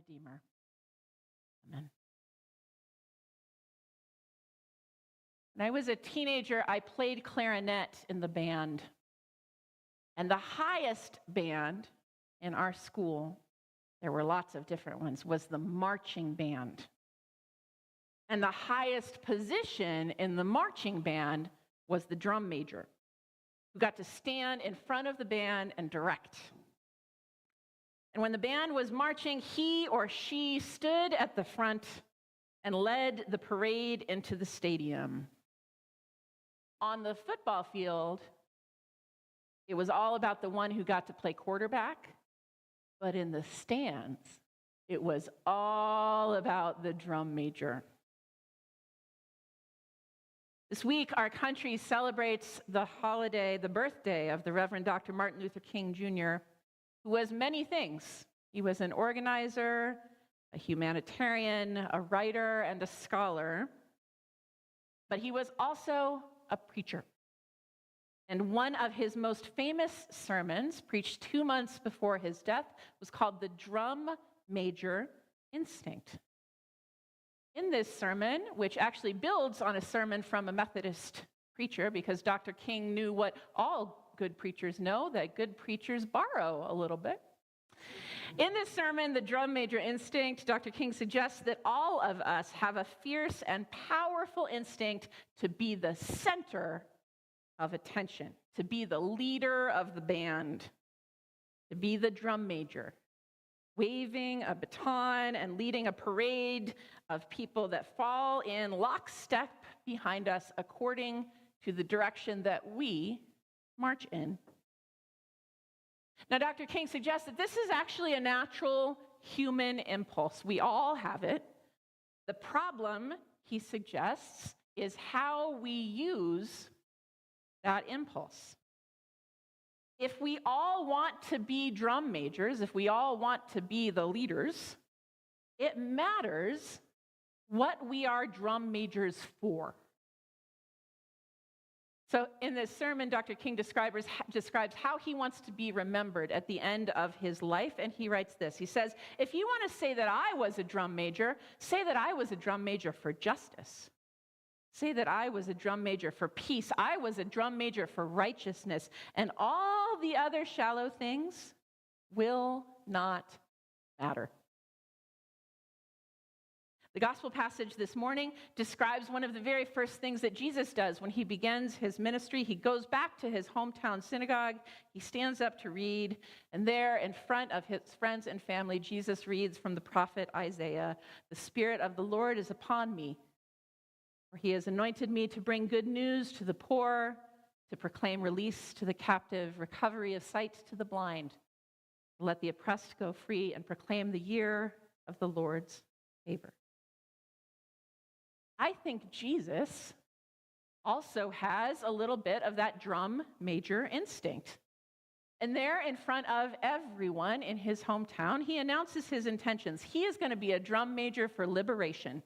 Redeemer. Amen. When I was a teenager, I played clarinet in the band. And the highest band in our school, there were lots of different ones, was the marching band. And the highest position in the marching band was the drum major, who got to stand in front of the band and direct. And when the band was marching, he or she stood at the front and led the parade into the stadium. On the football field, it was all about the one who got to play quarterback, but in the stands, it was all about the drum major. This week, our country celebrates the holiday, the birthday of the Reverend Dr. Martin Luther King Jr., who was many things. He was an organizer, a humanitarian, a writer, and a scholar, but he was also a preacher. And one of his most famous sermons, preached 2 months before his death, was called The Drum Major Instinct. In this sermon, which actually builds on a sermon from a Methodist preacher, because Dr. King knew what all good preachers know, that good preachers borrow a little bit. In this sermon, The Drum Major Instinct, Dr. King suggests that all of us have a fierce and powerful instinct to be the center of attention, to be the leader of the band, to be the drum major, waving a baton and leading a parade of people that fall in lockstep behind us according to the direction that we march in. Now, Dr. King suggests that this is actually a natural human impulse. We all have it. The problem, he suggests, is how we use that impulse. If we all want to be drum majors, if we all want to be the leaders, it matters what we are drum majors for. So in this sermon, Dr. King describes how he wants to be remembered at the end of his life, and he writes this. He says, if you want to say that I was a drum major, say that I was a drum major for justice. Say that I was a drum major for peace. I was a drum major for righteousness. And all the other shallow things will not matter. The gospel passage this morning describes one of the very first things that Jesus does when he begins his ministry. He goes back to his hometown synagogue. He stands up to read. And there in front of his friends and family, Jesus reads from the prophet Isaiah, "The Spirit of the Lord is upon me, for he has anointed me to bring good news to the poor, to proclaim release to the captive, recovery of sight to the blind, to let the oppressed go free, and proclaim the year of the Lord's favor." I think Jesus also has a little bit of that drum major instinct. And there in front of everyone in his hometown, he announces his intentions. He is going to be a drum major for liberation,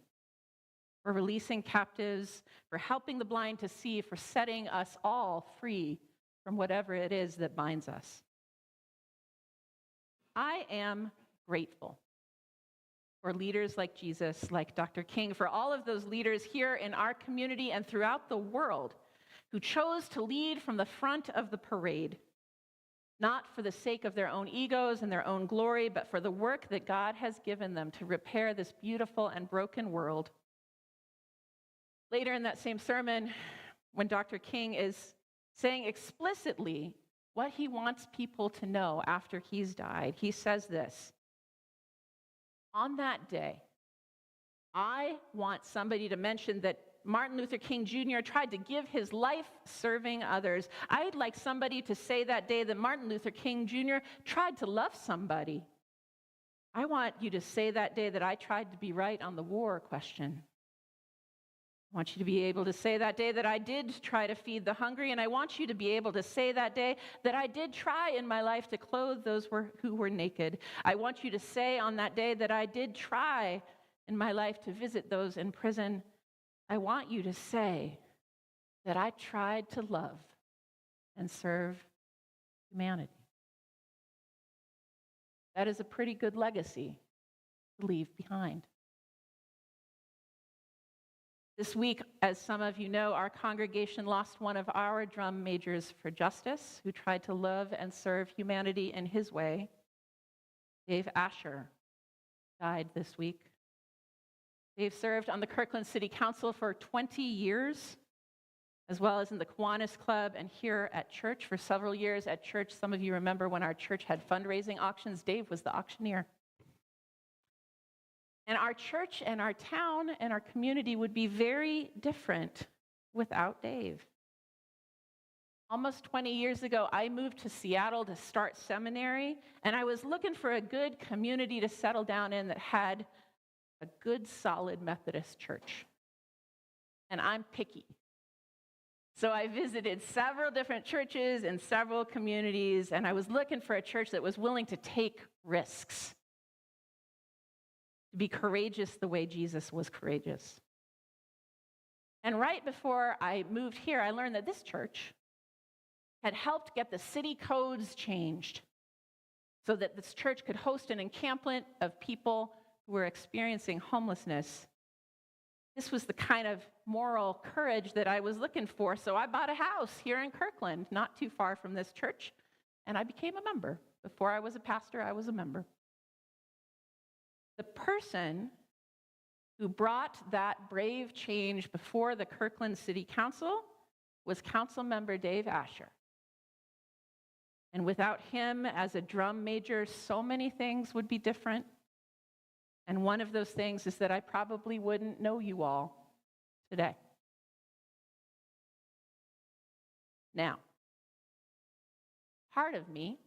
for releasing captives, for helping the blind to see, for setting us all free from whatever it is that binds us. I am grateful for leaders like Jesus, like Dr. King, for all of those leaders here in our community and throughout the world who chose to lead from the front of the parade, not for the sake of their own egos and their own glory, but for the work that God has given them to repair this beautiful and broken world. Later in that same sermon, when Dr. King is saying explicitly what he wants people to know after he's died, he says this: on that day, I want somebody to mention that Martin Luther King Jr. tried to give his life serving others. I'd like somebody to say that day that Martin Luther King Jr. tried to love somebody. I want you to say that day that I tried to be right on the war question. I want you to be able to say that day that I did try to feed the hungry, and I want you to be able to say that day that I did try in my life to clothe those who were naked. I want you to say on that day that I did try in my life to visit those in prison. I want you to say that I tried to love and serve humanity. That is a pretty good legacy to leave behind. This week, as some of you know, our congregation lost one of our drum majors for justice who tried to love and serve humanity in his way. Dave Asher died this week. Dave served on the Kirkland City Council for 20 years, as well as in the Kiwanis Club and here at church for several years at church. Some of you remember when our church had fundraising auctions, Dave was the auctioneer. And our church and our town and our community would be very different without Dave. Almost 20 years ago, I moved to Seattle to start seminary, and I was looking for a good community to settle down in that had a good, solid Methodist church. And I'm picky. So I visited several different churches in several communities, and I was looking for a church that was willing to take risks, to be courageous the way Jesus was courageous. And right before I moved here, I learned that this church had helped get the city codes changed so that this church could host an encampment of people who were experiencing homelessness. This was the kind of moral courage that I was looking for, so I bought a house here in Kirkland, not too far from this church, and I became a member. Before I was a pastor, I was a member. The person who brought that brave change before the Kirkland City Council was Council Member Dave Asher. And without him as a drum major, so many things would be different. And one of those things is that I probably wouldn't know you all today. Now, part of me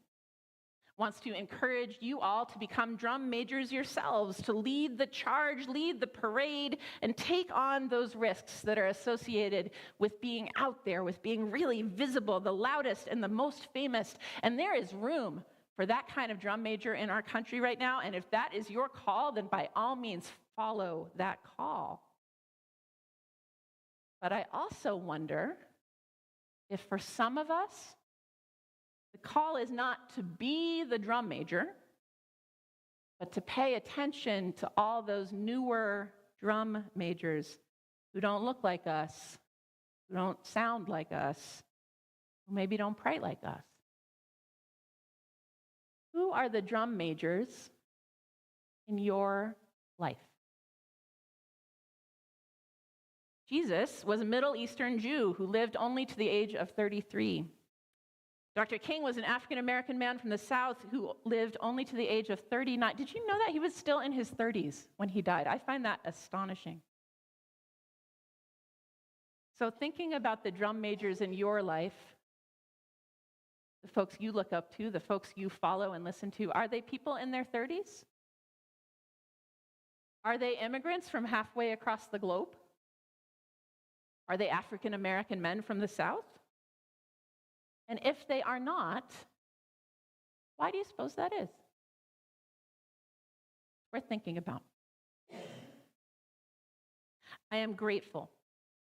wants to encourage you all to become drum majors yourselves, to lead the charge, lead the parade, and take on those risks that are associated with being out there, with being really visible, the loudest and the most famous. And there is room for that kind of drum major in our country right now. And if that is your call, then by all means, follow that call. But I also wonder if for some of us, the call is not to be the drum major, but to pay attention to all those newer drum majors who don't look like us, who don't sound like us, who maybe don't pray like us. Who are the drum majors in your life? Jesus was a Middle Eastern Jew who lived only to the age of 33. Dr. King was an African-American man from the South who lived only to the age of 39. Did you know that he was still in his 30s when he died? I find that astonishing. So thinking about the drum majors in your life, the folks you look up to, the folks you follow and listen to, are they people in their 30s? Are they immigrants from halfway across the globe? Are they African-American men from the South? And if they are not, why do you suppose that is? Worth thinking about. I am grateful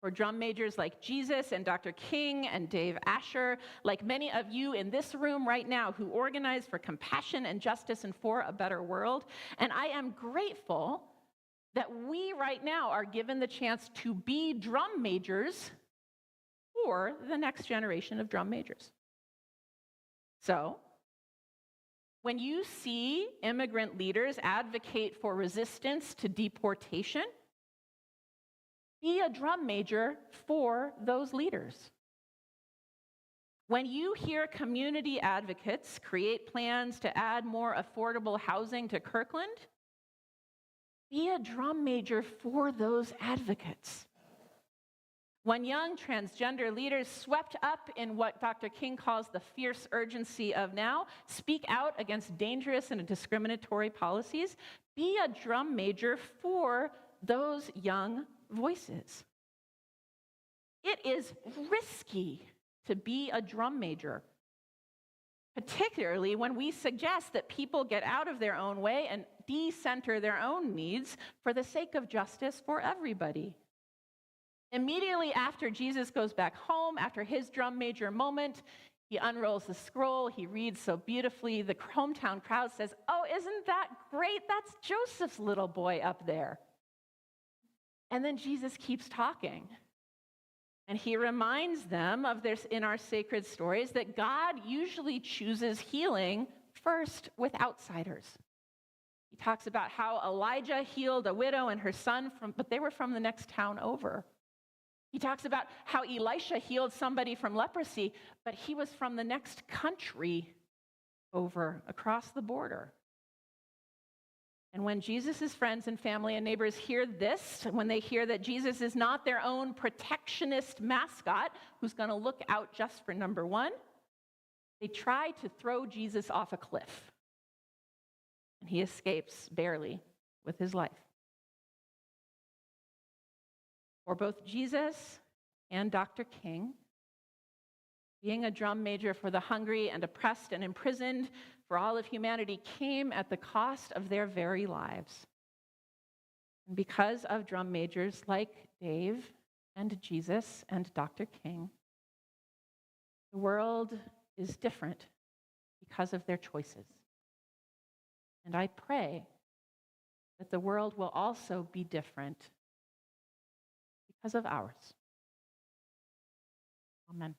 for drum majors like Jesus and Dr. King and Dave Asher, like many of you in this room right now who organize for compassion and justice and for a better world. And I am grateful that we right now are given the chance to be drum majors for the next generation of drum majors. So, when you see immigrant leaders advocate for resistance to deportation, be a drum major for those leaders. When you hear community advocates create plans to add more affordable housing to Kirkland, be a drum major for those advocates. When young transgender leaders swept up in what Dr. King calls the fierce urgency of now, speak out against dangerous and discriminatory policies, be a drum major for those young voices. It is risky to be a drum major, particularly when we suggest that people get out of their own way and decenter their own needs for the sake of justice for everybody. Immediately after Jesus goes back home, after his drum major moment, He unrolls the scroll. He reads so beautifully. The hometown crowd says, "Oh, isn't that great? That's Joseph's little boy up there." And then Jesus keeps talking. And he reminds them of this in our sacred stories that God usually chooses healing first with outsiders. He talks about how Elijah healed a widow and her son, but they were from the next town over. He talks about how Elisha healed somebody from leprosy, but he was from the next country over, across the border. And when Jesus' friends and family and neighbors hear this, when they hear that Jesus is not their own protectionist mascot who's going to look out just for number one, they try to throw Jesus off a cliff. And he escapes barely with his life. For both Jesus and Dr. King, being a drum major for the hungry and oppressed and imprisoned for all of humanity came at the cost of their very lives. And because of drum majors like Dave and Jesus and Dr. King, the world is different because of their choices. And I pray that the world will also be different because of ours. Amen.